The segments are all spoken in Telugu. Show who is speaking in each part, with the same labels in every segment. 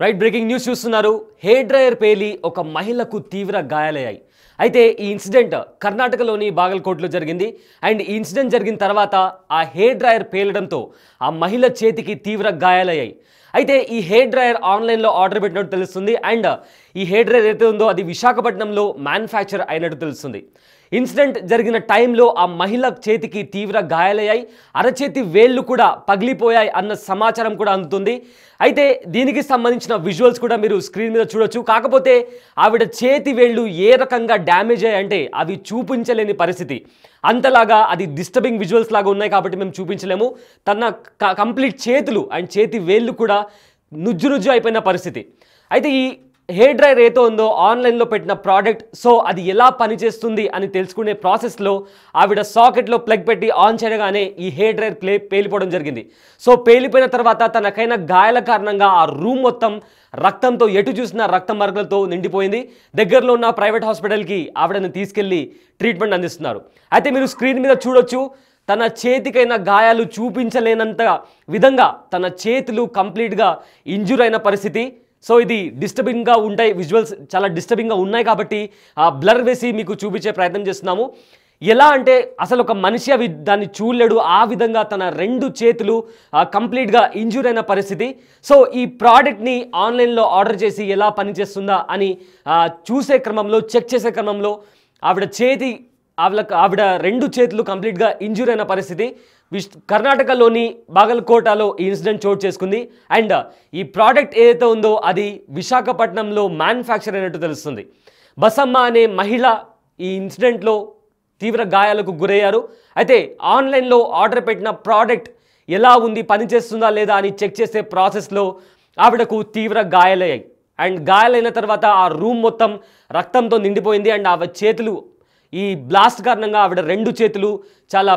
Speaker 1: రైట్ బ్రేకింగ్ న్యూస్ చూస్తున్నారు. హెయిర్ డ్రైయర్ పేలి ఒక మహిళకు తీవ్ర గాయాలయ్యాయి. అయితే ఈ ఇన్సిడెంట్ కర్ణాటకలోని బాగల్కోట్లో జరిగింది. అండ్ ఈ ఇన్సిడెంట్ జరిగిన తర్వాత ఆ హెయిర్ డ్రైయర్ పేలడంతో ఆ మహిళ చేతికి తీవ్ర గాయాలయ్యాయి. అయితే ఈ హెయిర్ డ్రైయర్ ఆన్లైన్లో ఆర్డర్ పెట్టినట్టు తెలుస్తుంది. అండ్ ఈ హెయిర్ డ్రైయర్ ఏదైతే ఉందో అది విశాఖపట్నంలో మ్యానుఫ్యాక్చర్ అయినట్టు తెలుస్తుంది. ఇన్సిడెంట్ జరిగిన టైంలో ఆ మహిళ చేతికి తీవ్ర గాయాలయ్యాయి, అరచేతి వేళ్ళు కూడా పగిలిపోయాయి అన్న సమాచారం కూడా అందుతుంది. అయితే దీనికి సంబంధించిన విజువల్స్ కూడా మీరు స్క్రీన్ మీద చూడొచ్చు. కాకపోతే ఆవిడ చేతి వేళ్ళు ఏ రకంగా డ్యామేజ్ అయ్యాయంటే అవి చూపించలేని పరిస్థితి. అంతలాగా అది డిస్టర్బింగ్ విజువల్స్ లాగా ఉన్నాయి కాబట్టి మేము చూపించలేము. తన కంప్లీట్ చేతులు అండ్ చేతి వేళ్ళు కూడా నుజ్జు అయిపోయిన పరిస్థితి. అయితే ఈ హెయిర్ డ్రైయర్ ఏదో ఉందో ఆన్లైన్లో పెట్టిన ప్రోడక్ట్, సో అది ఎలా పనిచేస్తుంది అని తెలుసుకునే ప్రాసెస్లో ఆవిడ సాకెట్లో ప్లగ్ పెట్టి ఆన్ చేయగానే ఈ హెయిర్ డ్రైయర్ పేలిపోవడం జరిగింది. సో పేలిపోయిన తర్వాత తనకైన గాయాల కారణంగా ఆ రూమ్ మొత్తం రక్తంతో, ఎటు చూసిన రక్త మరకలతో నిండిపోయింది. దగ్గరలో ఉన్న ప్రైవేట్ హాస్పిటల్కి ఆవిడని తీసుకెళ్లి ట్రీట్మెంట్ అందిస్తున్నారు. అయితే మీరు స్క్రీన్ మీద చూడొచ్చు, తన చేతికైన గాయాలు చూపించలేనంత విధంగా తన చేతులు కంప్లీట్గా ఇంజూర్ అయిన పరిస్థితి. సో ఇది డిస్టర్బింగ్గా ఉంటాయి, విజువల్స్ చాలా డిస్టర్బింగ్గా ఉన్నాయి కాబట్టి బ్లర్ వేసి మీకు చూపించే ప్రయత్నం చేస్తున్నాము. ఎలా అంటే అసలు ఒక మనిషి అవి దాన్ని చూడలేడు, ఆ విధంగా తన రెండు చేతులు కంప్లీట్గా ఇంజూర్ అయిన పరిస్థితి. సో ఈ ప్రోడక్ట్ని ఆన్లైన్లో ఆర్డర్ చేసి ఎలా పనిచేస్తుందా అని చూసే క్రమంలో, చెక్ చేసే క్రమంలో ఆవిడ రెండు చేతులు కంప్లీట్గా ఇంజూర్ అయిన పరిస్థితి. కర్ణాటకలోని బాగల్కోటలో ఈ ఇన్సిడెంట్ చోటు చేసుకుంది. అండ్ ఈ ప్రోడక్ట్ ఏదైతే ఉందో అది విశాఖపట్నంలో మ్యానుఫ్యాక్చర్ అయినట్టు తెలుస్తుంది. బసమ్మ అనే మహిళ ఈ ఇన్సిడెంట్లో తీవ్ర గాయాలకు గురయ్యారు. అయితే ఆన్లైన్లో ఆర్డర్ పెట్టిన ప్రోడక్ట్ ఎలా ఉంది, పనిచేస్తుందా లేదా అని చెక్ చేసే ప్రాసెస్లో ఆవిడకు తీవ్ర గాయాలయ్యాయి. అండ్ గాయాలైన తర్వాత ఆ రూమ్ మొత్తం రక్తంతో నిండిపోయింది. అండ్ ఆవిడ చేతులు, ఈ బ్లాస్ట్ కారణంగా ఆవిడ రెండు చేతులు చాలా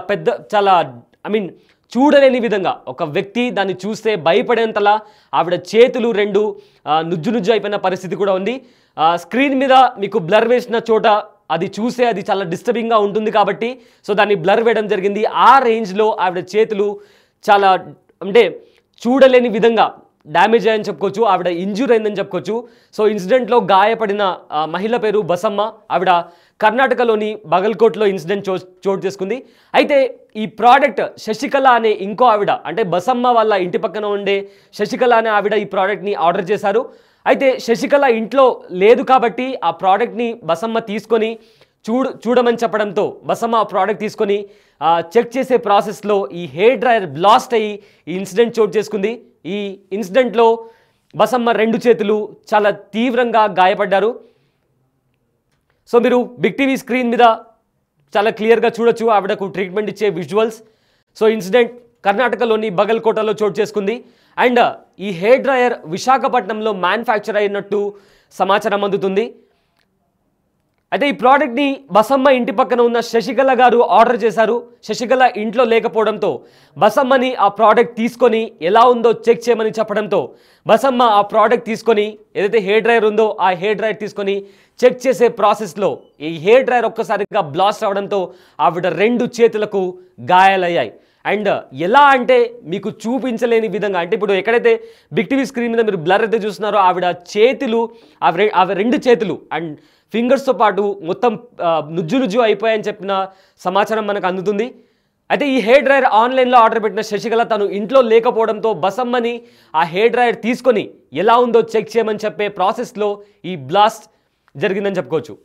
Speaker 1: చూడలేని విధంగా, ఒక వ్యక్తి దాన్ని చూస్తే భయపడేంతలా ఆవిడ చేతులు రెండు నుజ్జు అయిపోయిన పరిస్థితి కూడా ఉంది. స్క్రీన్ మీద మీకు బ్లర్ వేసిన చోట అది చూస్తే అది చాలా డిస్టర్బింగ్గా ఉంటుంది కాబట్టి సో దాన్ని బ్లర్ వేయడం జరిగింది. ఆ రేంజ్లో ఆవిడ చేతులు చాలా చూడలేని విధంగా డ్యామేజ్ అయ్యని చెప్పుకోవచ్చు, ఆవిడ ఇంజూర్ అయిందని చెప్పుకోవచ్చు. సో ఇన్సిడెంట్లో గాయపడిన మహిళ పేరు బసమ్మ. ఆవిడ కర్ణాటకలోని బాగల్కోట్లో ఇన్సిడెంట్ చోటు చేసుకుంది. అయితే ఈ ప్రోడక్ట్ శశికళ అనే ఇంకో ఆవిడ, అంటే బసమ్మ వాళ్ళ ఇంటి పక్కన ఉండే శశికళ అనే ఆవిడ ఈ ప్రోడక్ట్ని ఆర్డర్ చేశారు. అయితే శశికళ ఇంట్లో లేదు కాబట్టి ఆ ప్రోడక్ట్ని బసమ్మ తీసుకొని చూడమని చెప్పడంతో బసమ్మ ఆ ప్రోడక్ట్ తీసుకొని చెక్ చేసే ప్రాసెస్లో ఈ హెయిర్ డ్రైయర్ బ్లాస్ట్ అయ్యి ఈ ఇన్సిడెంట్ చోటు చేసుకుంది. ఈ ఇన్సిడెంట్లో బసమ్మ రెండు చేతులు చాలా తీవ్రంగా గాయపడ్డారు. సో మీరు బిగ్ టీవీ స్క్రీన్ మీద చాలా క్లియర్గా చూడొచ్చు ఆవిడకు ట్రీట్మెంట్ ఇచ్చే విజువల్స్. సో ఇన్సిడెంట్ కర్ణాటకలోని బాగల్కోటలో చోటు చేసుకుంది. అండ్ ఈ హెయిర్ డ్రైయర్ విశాఖపట్నంలో మ్యానుఫ్యాక్చర్ అయినట్టు సమాచారం అందుతుంది. అయితే ఈ ప్రోడక్ట్ని బసమ్మ ఇంటి పక్కన ఉన్న శశికళ గారు ఆర్డర్ చేశారు. శశికళ ఇంట్లో లేకపోవడంతో బసమ్మని ఆ ప్రోడక్ట్ తీసుకొని ఎలా ఉందో చెక్ చేయమని చెప్పడంతో బసమ్మ ఆ ప్రోడక్ట్ తీసుకొని, ఏదైతే హెయిర్ డ్రైయర్ ఉందో ఆ హెయిర్ డ్రైయర్ తీసుకొని చెక్ చేసే ప్రాసెస్లో ఈ హెయిర్ డ్రైయర్ ఒక్కసారిగా బ్లాస్ట్ అవడంతో ఆవిడ రెండు చేతులకు గాయాలయ్యాయి. అండ్ ఎలా అంటే మీకు చూపించలేని విధంగా, అంటే ఇప్పుడు ఎక్కడైతే బిగ్ టీవీ స్క్రీన్ మీద మీరు బ్లర్ అయితే చూస్తున్నారో ఆవిడ చేతులు, ఆవిడ రెండు చేతులు అండ్ ఫింగర్స్తో పాటు మొత్తం నుజ్జు అయిపోయాయని చెప్పిన సమాచారం మనకు అందుతుంది. అయితే ఈ హెయిర్ డ్రైయర్ ఆన్లైన్లో ఆర్డర్ పెట్టిన శశికళ తను ఇంట్లో లేకపోవడంతో బసమ్మని ఆ హెయిర్ డ్రైయర్ తీసుకొని ఎలా ఉందో చెక్ చేయమని చెప్పే ప్రాసెస్లో ఈ బ్లాస్ట్ జరిగిందని చెప్పుకోవచ్చు.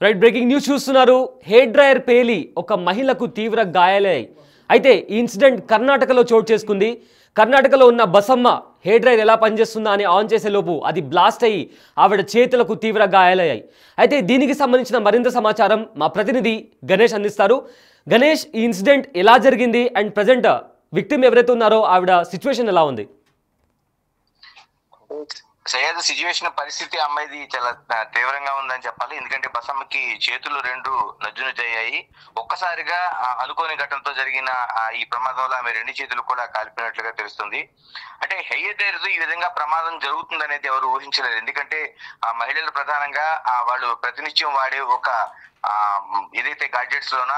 Speaker 1: రైట్, బ్రేకింగ్ న్యూస్ చూస్తున్నారు. హెయిర్ డ్రైయర్ పేలి ఒక మహిళకు తీవ్ర గాయాలయ్యాయి. అయితే ఈ ఇన్సిడెంట్ కర్ణాటకలో చోటు చేసుకుంది. కర్ణాటకలో ఉన్న బసమ్మ హెయిర్ డ్రైయర్ ఎలా పనిచేస్తుందా అని ఆన్ చేసే లోపు అది బ్లాస్ట్ అయ్యి ఆవిడ చేతులకు తీవ్ర గాయాలయ్యాయి. అయితే దీనికి సంబంధించిన మరింత సమాచారం మా ప్రతినిధి గణేష్ అందిస్తారు. గణేష్, ఈ ఇన్సిడెంట్ ఎలా జరిగింది అండ్ ప్రజెంట్ విక్టిమ్ ఎవరైతే ఉన్నారో ఆవిడ సిచ్యువేషన్ ఎలా ఉంది?
Speaker 2: సయ్యద్, సిచ్యువేషన్ పరిస్థితి అమ్మాయిది చాలా తీవ్రంగా ఉందని చెప్పాలి. ఎందుకంటే బసమ్మకి చేతులు రెండు నజ్జునజ్జయ్యాయి. ఒక్కసారిగా అనుకోని ఘటనతో జరిగిన ఈ ప్రమాదంలో ఆమె రెండు చేతులు కూడా కాలిపోయినట్లుగా తెలుస్తుంది. అంటే హెయిర్ డ్రైయర్ ఈ విధంగా ప్రమాదం జరుగుతుంది అనేది ఎవరు ఊహించలేదు. ఎందుకంటే ఆ మహిళలు ప్రధానంగా వాళ్ళు ప్రతినిత్యం వాడే ఒక ఏదైతే గాడ్జెట్స్ లోనా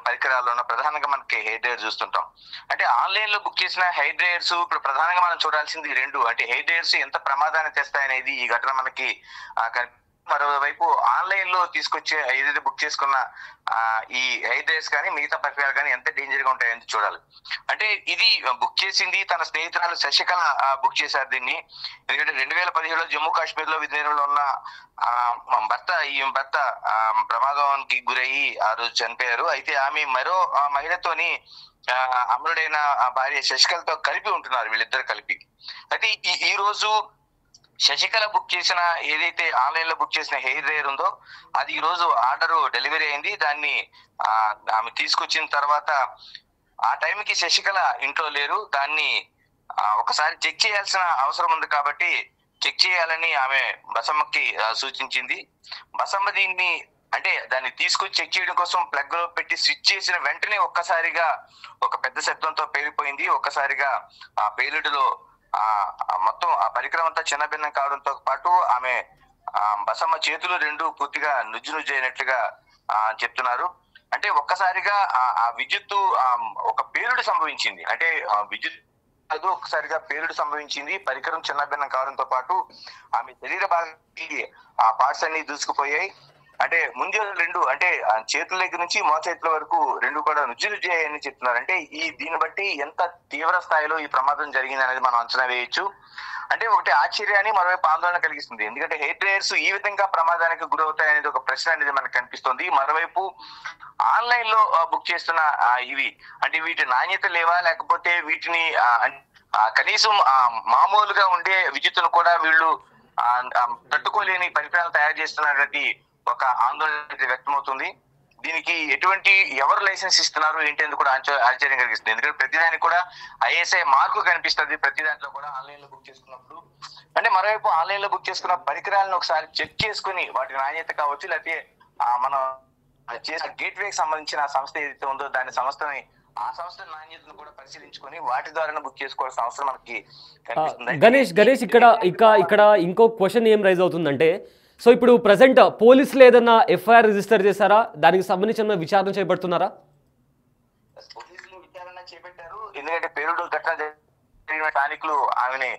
Speaker 2: పరికరాల్లోనా ప్రధానంగా మనకి హెయిర్ డ్రైయర్ చూస్తుంటాం. అంటే ఆన్లైన్ లో బుక్ చేసిన హెయిర్ డ్రైయర్స్ ఇప్పుడు ప్రధానంగా మనం చూడాల్సింది రెండు. అంటే హెయిర్ డ్రైయర్స్ ఎంత ప్రమాదాన్ని తెస్తాయనేది ఈ ఘటన మనకి మరోవైపు ఆన్లైన్ లో తీసుకొచ్చే ఏదైతే బుక్ చేసుకున్న ఈ హెయిర్ డ్రైయర్స్ కానీ మిగతా పరికరాలు కానీ ఎంత డేంజర్ గా ఉంటాయని చూడాలి. అంటే ఇది బుక్ చేసింది తన స్నేహితురాలు శశికళ బుక్ చేశారు దీన్ని. ఎందుకంటే 2017లో జమ్మూ కాశ్మీర్ లో విధులలో ఉన్న ఈ భర్త ప్రమాదానికి గురయ్యి ఆ రోజు చనిపోయారు. అయితే ఆమె మరో మహిళతోని అమరుడైన భార్య శశికళతో కలిపి ఉంటున్నారు, వీళ్ళిద్దరు కలిపి. అయితే ఈ రోజు శశికళ బుక్ చేసిన ఏదైతే ఆన్లైన్ లో బుక్ చేసిన హెయిర్ డ్రైయర్ ఉందో అది ఈ రోజు ఆర్డర్ డెలివరీ అయింది. దాన్ని ఆమె తీసుకొచ్చిన తర్వాత ఆ టైంకి శశికళ ఇంట్లో లేరు. దాన్ని ఒకసారి చెక్ చేయాల్సిన అవసరం ఉంది కాబట్టి చెక్ చేయాలని ఆమె బసమ్మకి సూచించింది. బసమ్మ దీన్ని అంటే దాన్ని తీసుకొచ్చి చెక్ చేయడం కోసం ప్లగ్ లో పెట్టి స్విచ్ చేసిన వెంటనే ఒక్కసారిగా ఒక పెద్ద శబ్దంతో పేలిపోయింది. ఒక్కసారిగా ఆ పేలుడులో మొత్తం ఆ పరికరం అంతా చిన్నభిన్నం కావడంతో పాటు ఆమె బసమ్మ చేతులు రెండు పూర్తిగా నుజ్జు అయినట్లుగా చెప్తున్నారు. అంటే ఒక్కసారిగా ఆ విద్యుత్తు ఒక పేలుడు సంభవించింది. అంటే విద్యుత్ అది ఒకసారిగా పేలుడు సంభవించింది. పరికరం చిన్నభిన్నం కావడంతో పాటు ఆమె శరీర భాగానికి ఆ పార్ట్స్ అన్ని దూసుకుపోయాయి. అంటే ముందు రెండు అంటే చేతుల దగ్గర నుంచి మోచేతుల వరకు రెండు కూడా నుజ్జు అని చెప్తున్నారు. అంటే దీన్ని బట్టి ఎంత తీవ్ర స్థాయిలో ఈ ప్రమాదం జరిగింది అనేది మనం అంచనా వేయొచ్చు. అంటే ఒకటి ఆశ్చర్యాన్ని మరోవైపు ఆందోళన కలిగిస్తుంది. ఎందుకంటే హెయిర్ డ్రైయర్స్ ఈ విధంగా ప్రమాదానికి గురవుతాయి అనేది ఒక ప్రశ్న అనేది మనకు కనిపిస్తుంది. మరోవైపు ఆన్లైన్ లో బుక్ చేస్తున్న ఇవి అంటే వీటి నాణ్యత లేవా, లేకపోతే వీటిని కనీసం మామూలుగా ఉండే విద్యుత్తును కూడా వీళ్ళు తట్టుకోలేని పరికరాలు తయారు చేస్తున్నటువంటి ఒక ఆందోళన వ్యక్తమవుతుంది. దీనికి ఎటువంటి ఎవరు లైసెన్స్ ఇస్తున్నారు ఏంటి అని కూడా ఆశ్చర్యం కలిగిస్తుంది. ఎందుకంటే ప్రతిదానికి కూడా ఐఎస్ఐ మార్కు కనిపిస్తుంది ప్రతి దాంట్లో కూడా ఆన్లైన్ లో బుక్ చేసుకున్నప్పుడు. అంటే మరోవైపు ఆన్లైన్ లో బుక్ చేసుకున్న పరికరాలను ఒకసారి చెక్ చేసుకుని వాటి నాణ్యత కావచ్చు, లేకపోతే మనం చేసిన గేట్వేకి సంబంధించిన సంస్థ ఏదైతే ఉందో దాని సంస్థని ఆ సంస్థ నాణ్యతను కూడా పరిశీలించుకొని వాటి ద్వారా బుక్ చేసుకోవాల్సిన అవసరం మనకి కనిపిస్తుంది.
Speaker 1: గణేష్ ఇక్కడ ఇంకో క్వశ్చన్ ఏం రైజ్ అవుతుందంటే, సో ఇప్పుడు ప్రజెంట్ పోలీసులు ఏదన్నా ఎఫ్ఐఆర్ రిజిస్టర్ చేశారా? దానికి సంబంధించిన విచారణ చేపడుతున్నారా?
Speaker 2: పోలీసులు విచారణ చేపట్టారు. ఎందుకంటే పేలుడు ఘటన జరిగిన స్థానికులు ఆమెని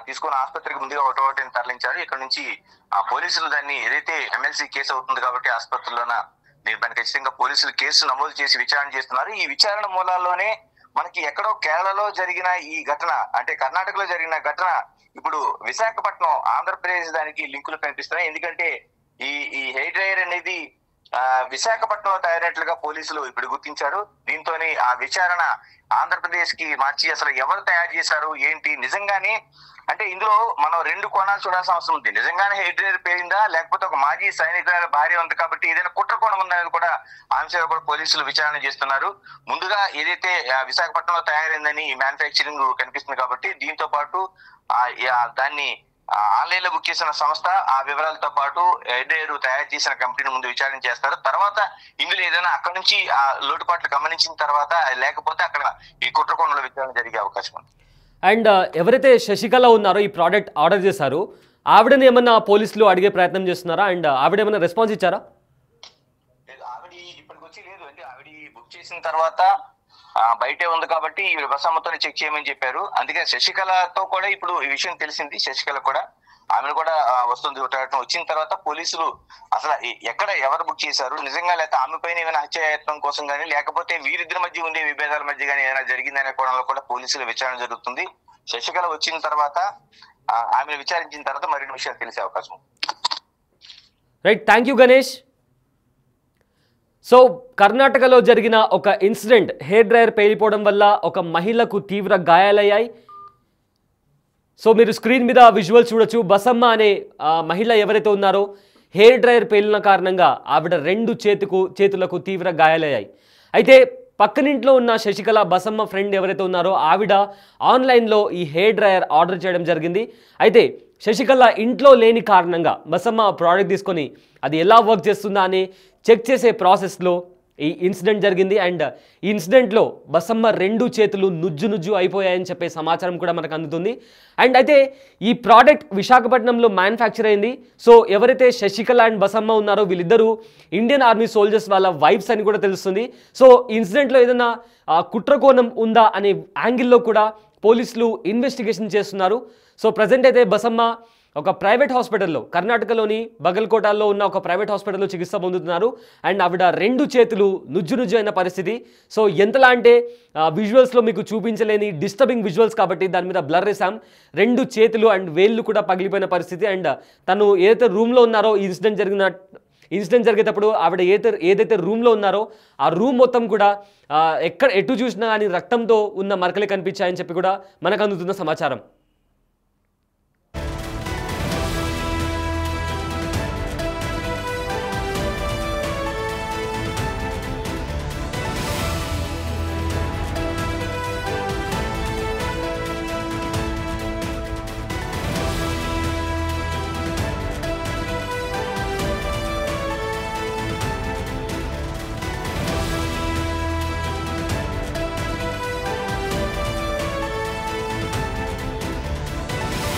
Speaker 2: తీసుకుని ఆసుపత్రికి ముందుగా ఒకటి తరలించారు. ఇక్కడ నుంచి పోలీసులు దాన్ని ఏదైతే ఎమ్మెల్సీ కేసు అవుతుంది కాబట్టి ఆసుపత్రిలోన దాన్ని ఖచ్చితంగా పోలీసులు కేసు నమోదు చేసి విచారణ చేస్తున్నారు. ఈ విచారణ మూలాల్లోనే మనకి ఎక్కడో కేరళలో జరిగిన ఈ ఘటన అంటే కర్ణాటకలో జరిగిన ఘటన ఇప్పుడు విశాఖపట్నం ఆంధ్రప్రదేశ్ దానికి లింకులు కనిపిస్తున్నాయి. ఎందుకంటే ఈ హెయిర్ డ్రైయర్ అనేది విశాఖపట్నంలో తయారైనట్లుగా పోలీసులు ఇప్పుడు గుర్తించారు. దీంతో ఆ విచారణ ఆంధ్రప్రదేశ్ కి మార్చి అసలు ఎవరు తయారు చేశారు ఏంటి నిజంగానే అంటే ఇందులో మనం రెండు కోణాలు చూడాల్సిన అవసరం ఉంది. నిజంగానే హెయిర్ డ్రైయర్ పేరిందా, లేకపోతే ఒక మాజీ సైనికుల భార్య ఉంది కాబట్టి ఏదైనా కుట్ర కోణం ఉందనేది కూడా అంశాలు కూడా పోలీసులు విచారణ చేస్తున్నారు. ముందుగా ఏదైతే విశాఖపట్నంలో తయారైందని మ్యానుఫ్యాక్చరింగ్ కనిపిస్తుంది కాబట్టి దీంతో పాటు దాన్ని ఆన్లైన్ లో బుక్ చేసిన సంస్థ ఆ వివరాలతో పాటు హెయిర్ డ్రైయర్ తయారు చేసిన కంపెనీ ముందు విచారణ చేస్తారు. తర్వాత ఇందులో ఏదైనా అక్కడ నుంచి ఆ లోటుపాట్లు గమనించిన తర్వాత లేకపోతే అక్కడ ఈ కుట్రకోణంలో విచారణ జరిగే అవకాశం ఉంది.
Speaker 1: అండ్ ఎవరైతే శశికళ ఉన్నారో ఈ ప్రోడక్ట్ ఆర్డర్ చేశారో ఆవిడని ఏమన్నా పోలీసులు అడిగే ప్రయత్నం చేస్తున్నారా? అండ్ ఆవిడ ఏమన్నా రెస్పాన్స్ ఇచ్చారా?
Speaker 2: ఆవిడ ఇప్పటికి వచ్చి లేదు. అంటే ఆవిడ బుక్ చేసిన తర్వాత బయటే ఉంది కాబట్టి ఈ బసమ్మతో చెక్ చేయమని చెప్పారు. అందుకే శశికళతో కూడా ఇప్పుడు ఈ విషయం తెలిసింది. శశికళ కూడా ఆమెను కూడా వస్తుంది వచ్చిన తర్వాత పోలీసులు అసలు ఎక్కడ ఎవరు బుక్ చేశారు నిజంగా, లేకపోతే ఆమె పైన ఏమైనా హత్యాయత్నం కోసం కానీ లేకపోతే వీరిద్దరి మధ్య ఉండే విభేదాల మధ్య కానీ ఏదైనా జరిగిందనే కోణంలో కూడా పోలీసుల విచారణ జరుగుతుంది. శశికళ వచ్చిన తర్వాత ఆమెను విచారించిన తర్వాత మరిన్ని విషయాలు తెలిసే అవకాశం.
Speaker 1: Right, thank you Ganesh. So కర్ణాటకలో జరిగిన ఒక ఇన్సిడెంట్, హెయిర్ డ్రైయర్ పేలిపోవడం వల్ల ఒక మహిళకు తీవ్ర గాయాలయ్యాయి. సో మీరు స్క్రీన్ మీద విజువల్ చూడొచ్చు. బసమ్మ అనే మహిళ ఎవరైతే ఉన్నారో హెయిర్ డ్రైయర్ పేలిన కారణంగా ఆవిడ 2 చేతులకు తీవ్ర గాయాలయ్యాయి. అయితే పక్కనింట్లో ఉన్న శశికళ బసమ్మ ఫ్రెండ్ ఎవరైతే ఉన్నారో ఆవిడ ఆన్లైన్లో ఈ హెయిర్ డ్రైయర్ ఆర్డర్ చేయడం జరిగింది. అయితే శశికళ ఇంట్లో లేని కారణంగా బసమ్మ ప్రోడక్ట్ తీసుకొని అది ఎలా వర్క్ చేస్తుందా అని చెక్ చేసే ప్రాసెస్లో ఈ ఇన్సిడెంట్ జరిగింది. అండ్ ఈ ఇన్సిడెంట్లో బసమ్మ 2 చేతులు నుజ్జు అయిపోయాయని చెప్పే సమాచారం కూడా మనకు అందుతుంది. అండ్ అయితే ఈ ప్రోడక్ట్ విశాఖపట్నంలో మ్యానుఫ్యాక్చర్ అయింది. సో ఎవరైతే శశికళ అండ్ బసమ్మ ఉన్నారో వీళ్ళిద్దరూ ఇండియన్ ఆర్మీ సోల్జర్స్ వాళ్ళ వైఫ్స్ అని కూడా తెలుస్తుంది. సో ఇన్సిడెంట్లో ఏదైనా కుట్రకోణం ఉందా అనే యాంగిల్లో కూడా పోలీసులు ఇన్వెస్టిగేషన్ చేస్తున్నారు. సో ప్రజెంట్ అయితే బసమ్మ ఒక ప్రైవేట్ హాస్పిటల్లో, కర్ణాటకలోని బగల్కోటలో ఉన్న ఒక ప్రైవేట్ హాస్పిటల్లో చికిత్స పొందుతున్నారు. అండ్ ఆవిడ 2 చేతులు నుజ్జు అయిన పరిస్థితి. సో ఎంతలా అంటే విజువల్స్లో మీకు చూపించలేని డిస్టర్బింగ్ విజువల్స్ కాబట్టి దాని మీద బ్లర్ వేసాం. 2 చేతులు అండ్ వేళ్ళు కూడా పగిలిపోయిన పరిస్థితి. అండ్ తను ఏదైతే రూమ్లో ఉన్నారో ఇన్సిడెంట్ జరిగేటప్పుడు ఆవిడ ఏదైతే రూమ్లో ఉన్నారో ఆ రూమ్ మొత్తం కూడా ఎటు చూసినా కానీ రక్తంతో ఉన్న మరకలే కనిపించాయని చెప్పి కూడా మనకు అందుతున్న సమాచారం.